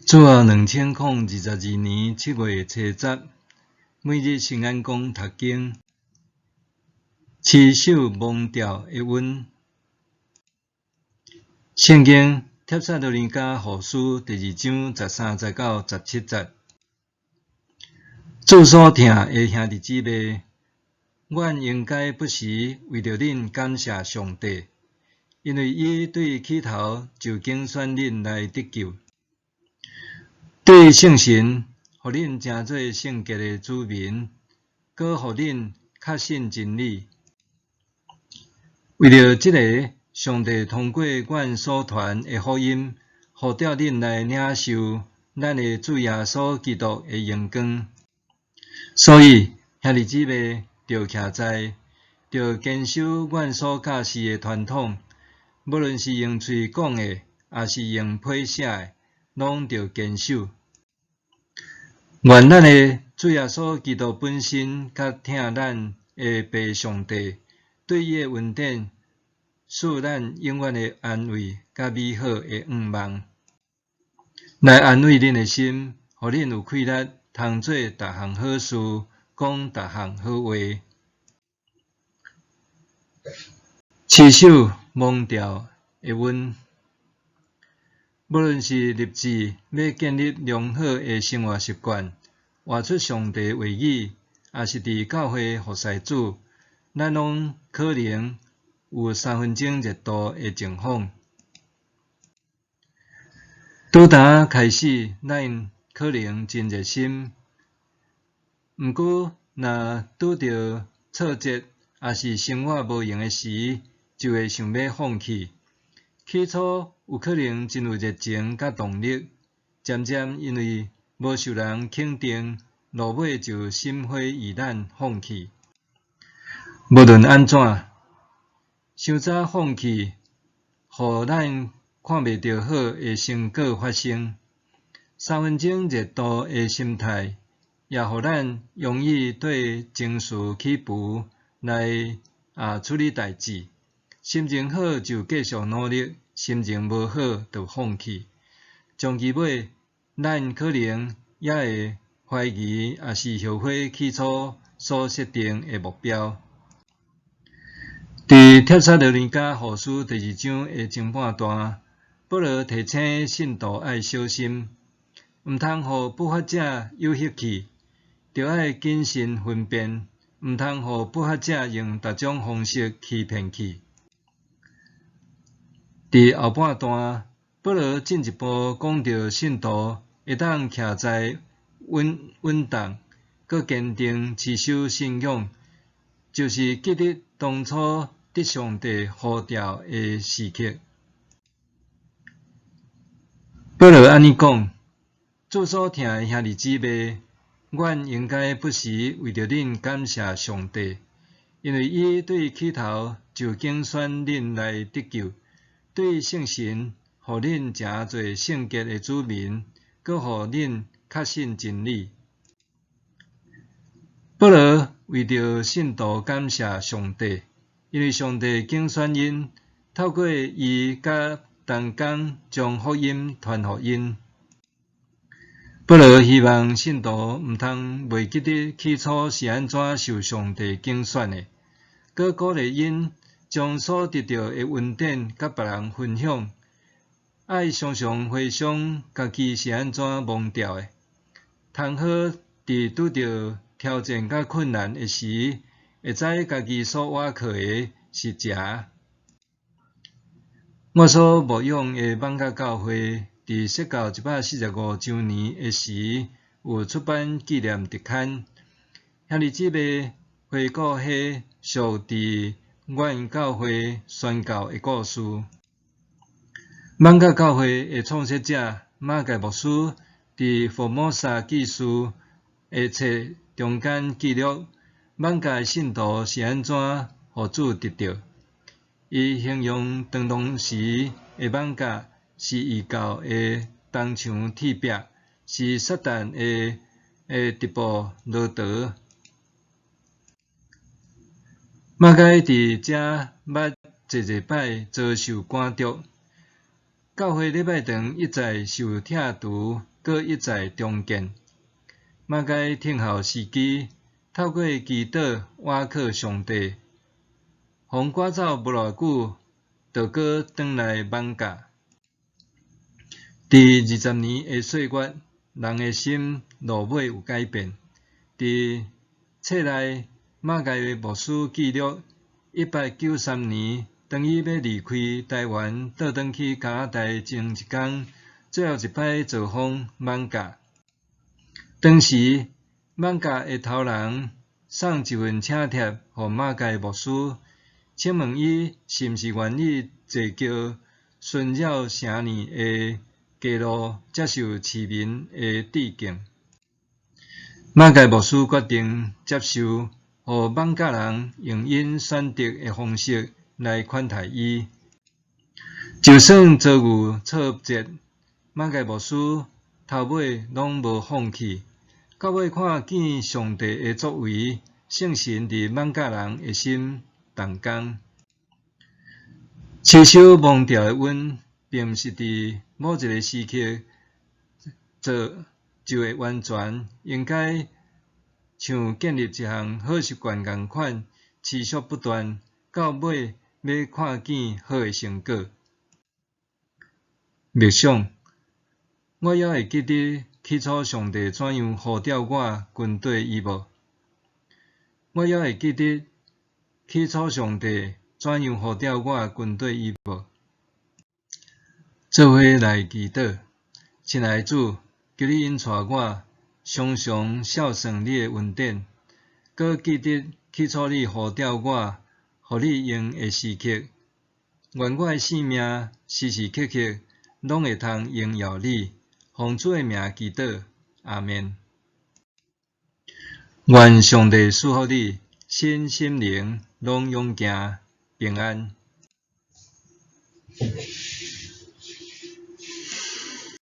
主后2022年7月初10，每日圣安宫读经，持守蒙调的阮。圣经帖撒罗尼迦后书第2章13、19、17节。主所疼的兄弟姊妹，阮应该不时为着恁感谢上帝，因为伊对起头就拣选恁来得救。对圣神，互恁成做圣洁的子民，搁互恁确信真理。为着这个，上帝通过阮所传的福音，呼召恁来领受咱的主耶稣基督的荣光。所以，兄弟姊妹着徛在，着坚守阮所教示的传统，无论是用嘴讲的，也是用批写的，拢着坚守。愿咱的主耶稣基督本身，甲疼咱的爸上帝，对伊的恩典，赐咱永远的安慰，甲美好的愿望，来安慰恁的心，互恁有气力，通做逐项好事，讲逐项好话，持守蒙调的阮。无论是立志要建立良好的生活习惯，活出上帝话语，也是伫教会服侍主，咱拢可能有3分钟热度的情况。拄呾开始，咱可能真热心，毋过若拄着挫折，也是生活无用的时，就会想要放弃。起初有可能真有热情甲动力，渐渐因为无受人肯定，落尾就心灰意冷放弃。无论安怎，伤早放弃，互咱看袂到好的成果发生。3分钟热度的心态，也互咱容易对情绪起伏来处理代志。心情好就继续努力，心情无好就放弃。终其尾，咱可能也会怀疑，也是后悔起初所设定的目标。伫帖撒罗尼迦后书第2章的前半段，保罗提醒信徒爱小心，毋通互不法者诱惑去，着爱谨慎分辨，毋通互不法者用逐种方式欺骗去。伫后半段，保罗进一步讲到信徒会当徛在稳当，搁坚定持守信仰，就是记得当初得上帝呼召的时刻。保罗安尼讲：主所疼的兄弟姊妹，阮应该不时为着恁感谢上帝，因为伊对起头就拣选恁来得救。对圣神，互恁成做圣洁的子民，搁互恁确信真理。保罗为着信徒感谢上帝，因为上帝拣选因，透过伊甲同工将福音传互因。保罗希望信徒毋通袂记得起初是安怎受上帝拣选的，搁鼓励因将所得到的恩典甲别人分享，爱常常回想家己是安怎蒙召的，通好伫拄着挑战甲困难的时，会知家己所倚靠的是蛇。我所牧养的网甲教会，伫设教145周年的时，有出版纪念特刊。兄弟姊妹回顾迄属伫阮教会宣教的故事。网甲教会的创设者马盖牧师伫《福摩萨纪事》的册中间记录网甲的信徒是安怎互主得到。伊形容当当时的网甲是异教的铜墙铁壁，是撒旦的直步罗陀。马该伫遮捌侪摆遭受赶逐，教会礼拜堂一再受拆除，搁一再重建。马该听候时机，透过祈祷倚靠上帝，互赶走无偌久，就搁转来放假。伫20年的岁月，人的心路尾有改变。伫册内，马该牧师记录1893年，当伊要离开台湾，倒转去加拿大前一天，最后一摆造访艋舺。当时，艋舺的头人送一份请帖予马该牧师，请问伊是毋是愿意坐轿顺绕城内的街路，接受市民的致敬。马该牧师决定接受，予艋舺人用因选择的方式来款待伊。就算遭遇挫折，马该牧师头尾拢无放弃。到尾看见上帝的作为，圣神伫艋舺人的心动工。秋收忘掉的阮，并毋是伫某一个时刻就会完全，应该像建立一项好习惯共款，持续不断，到尾要看见好的成果。默想，我还会记得起初上帝怎样呼召我跟对伊无？我还会记得起初上帝怎样呼召我跟对伊无？做伙来祈祷，亲爱的主，求你引带我，常常孝顺你的恩典，搁记得起初你呼召我，互你用的时刻，愿我的性命时时刻刻拢会通荣耀你。奉主的名祈祷，阿们。愿上帝赐福你，身心灵拢勇行平安。